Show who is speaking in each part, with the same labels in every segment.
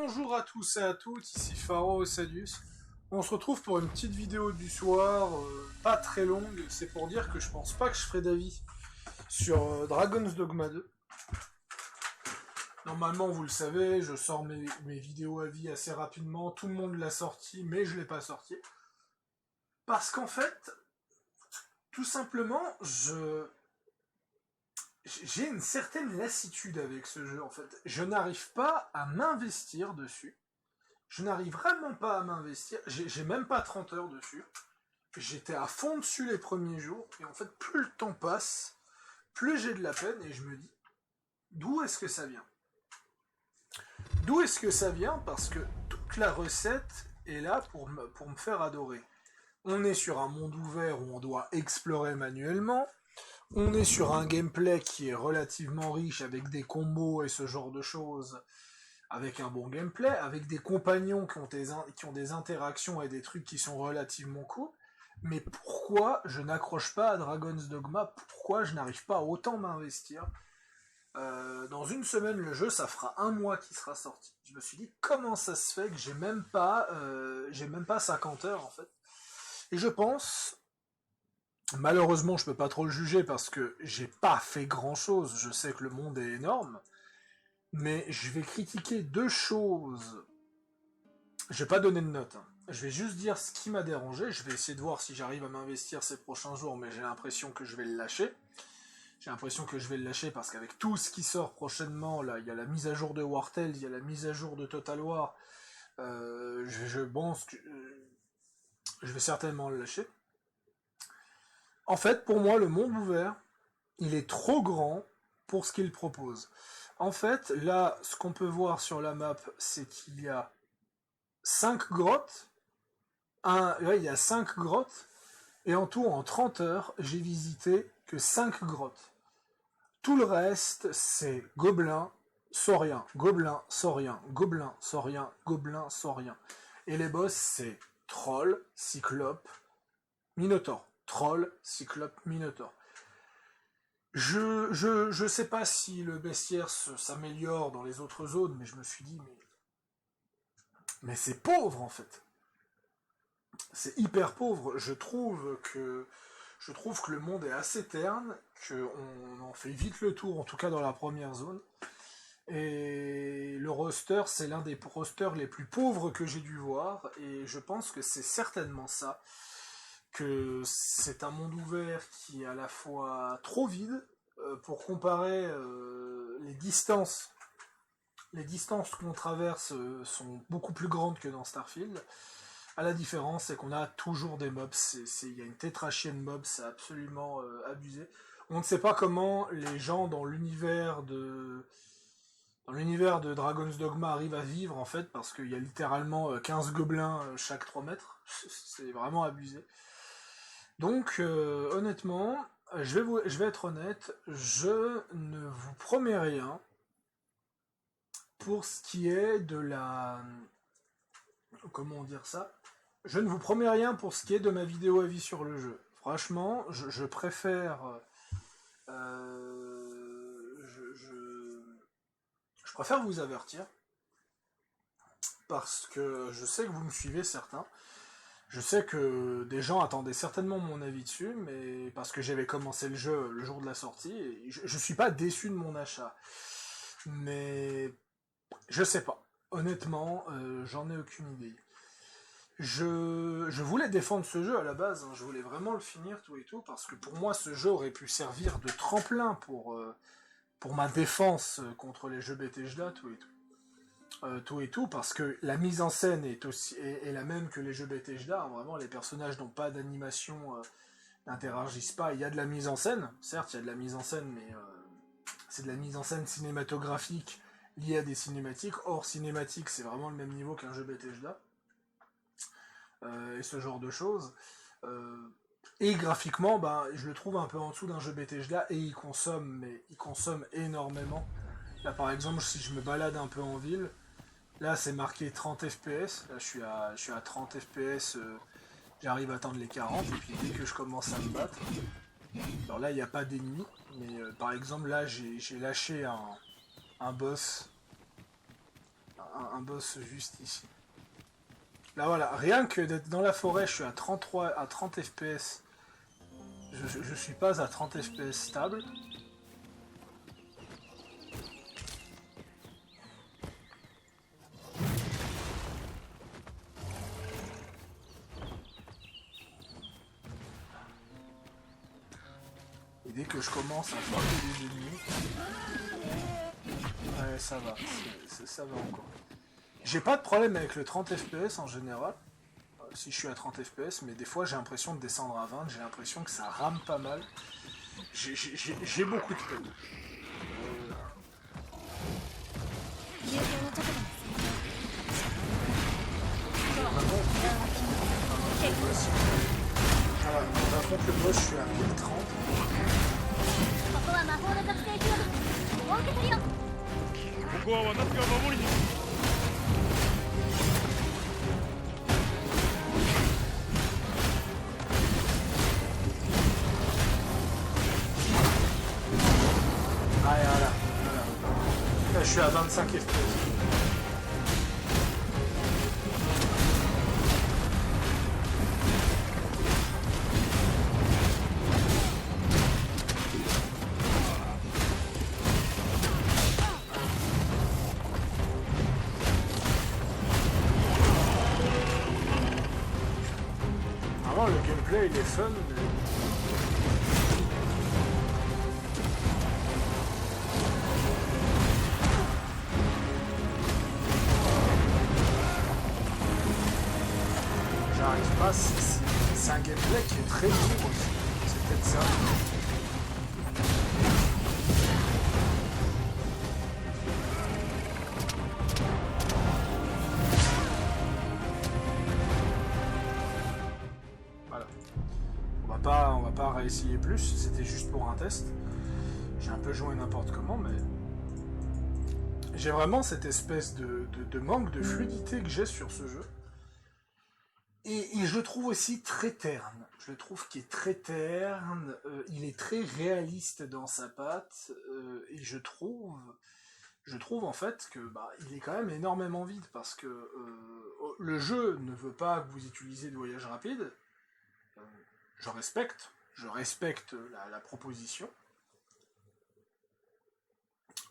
Speaker 1: Bonjour à tous et à toutes, ici Pharaoh Sadius. On se retrouve pour une petite vidéo du soir, pas très longue, c'est pour dire que je pense pas que je ferai d'avis sur Dragon's Dogma 2. Normalement, vous le savez, je sors mes vidéos avis assez rapidement, tout le monde l'a sorti, mais je l'ai pas sorti. Parce qu'en fait, tout simplement, j'ai une certaine lassitude avec ce jeu, en fait. Je n'arrive pas à m'investir dessus. Je n'arrive vraiment pas à m'investir. J'ai même pas 30 heures dessus. J'étais à fond dessus les premiers jours. Et en fait, plus le temps passe, plus j'ai de la peine. Et je me dis, d'où est-ce que ça vient? D'où est-ce que ça vient? Parce que toute la recette est là pour me faire adorer. On est sur un monde ouvert où on doit explorer manuellement. On est sur un gameplay qui est relativement riche avec des combos et ce genre de choses, avec un bon gameplay, avec des compagnons qui ont des interactions et des trucs qui sont relativement cool. Mais pourquoi je n'accroche pas à Dragon's Dogma? Pourquoi je n'arrive pas à autant m'investir? Dans une semaine, le jeu, ça fera un mois qu'il sera sorti. Je me suis dit, comment ça se fait que j'ai même pas 50 heures, en fait. Et je pense, malheureusement, je peux pas trop le juger parce que j'ai pas fait grand chose. Je sais que le monde est énorme, mais je vais critiquer deux choses. Je vais pas donner de note. Je vais juste dire ce qui m'a dérangé. Je vais essayer de voir si j'arrive à m'investir ces prochains jours, mais j'ai l'impression que je vais le lâcher. J'ai l'impression que je vais le lâcher parce qu'avec tout ce qui sort prochainement, là, il y a la mise à jour de Wartel, il y a la mise à jour de Total War. Je pense que je vais certainement le lâcher. En fait, pour moi, le monde ouvert, il est trop grand pour ce qu'il propose. En fait, là, ce qu'on peut voir sur la map, c'est qu'il y a 5 grottes. Il y a 5 grottes. Et en tout, en 30 heures, j'ai visité que 5 grottes. Tout le reste, c'est gobelins, sauriens, gobelins, sauriens, gobelins, sauriens, gobelins, sauriens. Et les boss, c'est troll, cyclope, minotaure. Troll, cyclope, minotaure. Je sais pas si le bestiaire s'améliore dans les autres zones, mais je me suis dit, mais c'est pauvre en fait. C'est hyper pauvre. Je trouve que le monde est assez terne, qu'on en fait vite le tour, en tout cas dans la première zone. Et le roster, c'est l'un des rosters les plus pauvres que j'ai dû voir, et je pense que c'est certainement ça, que c'est un monde ouvert qui est à la fois trop vide, pour comparer les distances. Les distances qu'on traverse sont beaucoup plus grandes que dans Starfield. À la différence, c'est qu'on a toujours des mobs. Il y a une tétrachie de mobs, c'est absolument abusé. On ne sait pas comment les gens dans l'univers de Dragon's Dogma arrivent à vivre en fait, parce qu'il y a littéralement 15 gobelins chaque 3 mètres. C'est vraiment abusé. Donc honnêtement, je vais être honnête, je ne vous promets rien pour ce qui est de la... Comment dire ça? Je ne vous promets rien pour ce qui est de ma vidéo avis sur le jeu. Franchement, je préfère... je préfère vous avertir, parce que je sais que vous me suivez certains. Je sais que des gens attendaient certainement mon avis dessus, mais parce que j'avais commencé le jeu le jour de la sortie, et je suis pas déçu de mon achat. Mais je sais pas. Honnêtement, j'en ai aucune idée. Je voulais défendre ce jeu à la base, hein, je voulais vraiment le finir, tout et tout, parce que pour moi ce jeu aurait pu servir de tremplin pour ma défense contre les jeux Bethesda, tout et tout. Tout et tout, parce que la mise en scène est la même que les jeux Bethesda, hein, vraiment les personnages n'ont pas d'animation, n'interagissent pas, il y a de la mise en scène, certes il y a de la mise en scène, mais c'est de la mise en scène cinématographique liée à des cinématiques, hors cinématique c'est vraiment le même niveau qu'un jeu Bethesda, et ce genre de choses. Et graphiquement, je le trouve un peu en dessous d'un jeu Bethesda, et il consomme énormément. Là par exemple, si je me balade un peu en ville, là c'est marqué 30 FPS, là je suis à 30 FPS, j'arrive à atteindre les 40, et puis dès que je commence à me battre, alors là il n'y a pas d'ennemis, mais par exemple là j'ai lâché un boss, un boss juste ici. Là voilà, rien que d'être dans la forêt, je suis à 33, à 30 FPS. Je suis pas à 30 FPS stable. Et dès que je commence à frapper les ennemis... Ouais, ça va, ça va encore. J'ai pas de problème avec le 30 FPS en général, si je suis à 30 FPS, mais des fois j'ai l'impression de descendre à 20, j'ai l'impression que ça rame pas mal. J'ai beaucoup de peine. Par contre le boss je suis à 1030. Ah et voilà. Là je suis à 25 FPS. Le gameplay il est fun, mais... J'arrive pas, c'est un gameplay qui est très lourd aussi, c'est peut-être ça. On va pas réessayer plus, c'était juste pour un test. J'ai un peu joué n'importe comment, mais... J'ai vraiment cette espèce de manque de fluidité que j'ai sur ce jeu. Et je le trouve aussi très terne. Je le trouve qu'il est très terne, il est très réaliste dans sa patte, et je trouve en fait que il est quand même énormément vide, parce que le jeu ne veut pas que vous utilisiez de voyage rapide. Je respecte la proposition.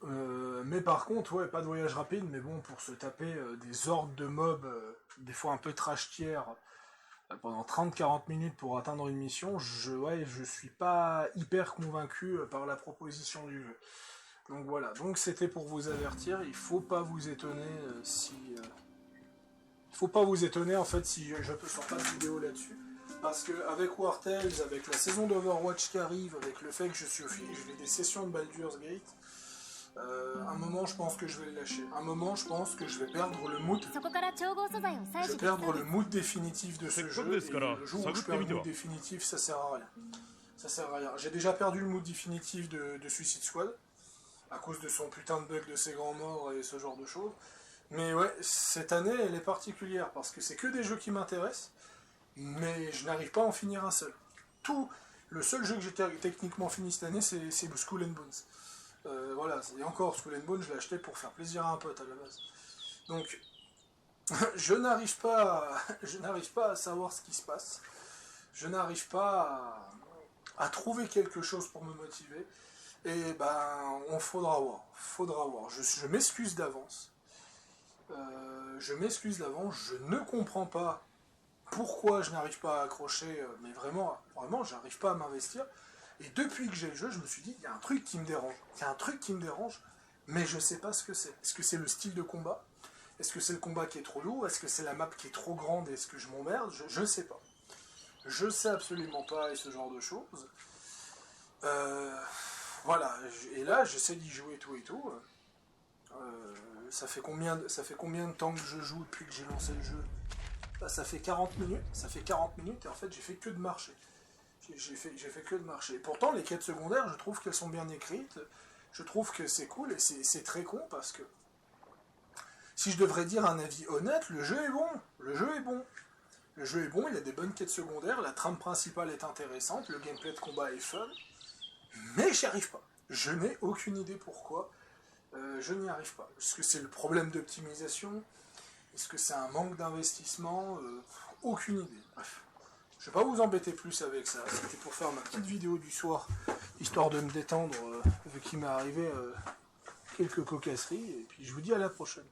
Speaker 1: Mais par contre, ouais, pas de voyage rapide, mais bon, pour se taper des hordes de mobs, des fois un peu trash tier, pendant 30-40 minutes pour atteindre une mission, je suis pas hyper convaincu par la proposition du jeu. Donc voilà, donc c'était pour vous avertir, il faut pas vous étonner il faut pas vous étonner en fait si je ne sors pas de vidéo là-dessus. Parce qu'avec War Tales, avec la saison d'Overwatch qui arrive, avec le fait que je fais des sessions de Baldur's Gate, un moment je pense que je vais le lâcher. Un moment je pense que je vais perdre le mood. Je vais perdre le mood définitif de ce jeu. Et le jour où je perds le mood définitif, ça sert à rien. Ça sert à rien. J'ai déjà perdu le mood définitif de Suicide Squad, à cause de son putain de bug de ses grands morts et ce genre de choses. Mais ouais, cette année elle est particulière, parce que c'est que des jeux qui m'intéressent. Mais je n'arrive pas à en finir un seul. Le seul jeu que j'ai techniquement fini cette année, c'est Skull and Bones. Voilà, et encore, Skull and Bones, je l'ai acheté pour faire plaisir à un pote à la base. Donc, je n'arrive pas à savoir ce qui se passe. Je n'arrive pas à trouver quelque chose pour me motiver. Et on faudra voir. Je m'excuse d'avance. Je ne comprends pas pourquoi je n'arrive pas à accrocher, mais vraiment, j'arrive pas à m'investir. Et depuis que j'ai le jeu, je me suis dit, il y a un truc qui me dérange. Mais je sais pas ce que c'est. Est-ce que c'est le style de combat? Est-ce que c'est le combat qui est trop lourd? Est-ce que c'est la map qui est trop grande? Est-ce que je m'emmerde? Je sais pas. Je sais absolument pas, et ce genre de choses. Voilà, et là, j'essaie d'y jouer tout et tout. Ça fait combien de temps que je joue depuis que j'ai lancé le jeu? Ça fait 40 minutes, et en fait j'ai fait que de marcher. J'ai fait que de marcher. Et pourtant les quêtes secondaires, je trouve qu'elles sont bien écrites, je trouve que c'est cool, et c'est très con, parce que si je devrais dire un avis honnête, le jeu est bon. Le jeu est bon, il a des bonnes quêtes secondaires, la trame principale est intéressante, le gameplay de combat est fun, mais j'y arrive pas. Je n'ai aucune idée pourquoi. Je n'y arrive pas. Est-ce que c'est le problème d'optimisation? Est-ce que c'est un manque d'investissement? Aucune idée. Bref. Je ne vais pas vous embêter plus avec ça. C'était pour faire ma petite vidéo du soir, histoire de me détendre, vu qu'il m'est arrivé quelques cocasseries. Et puis je vous dis à la prochaine.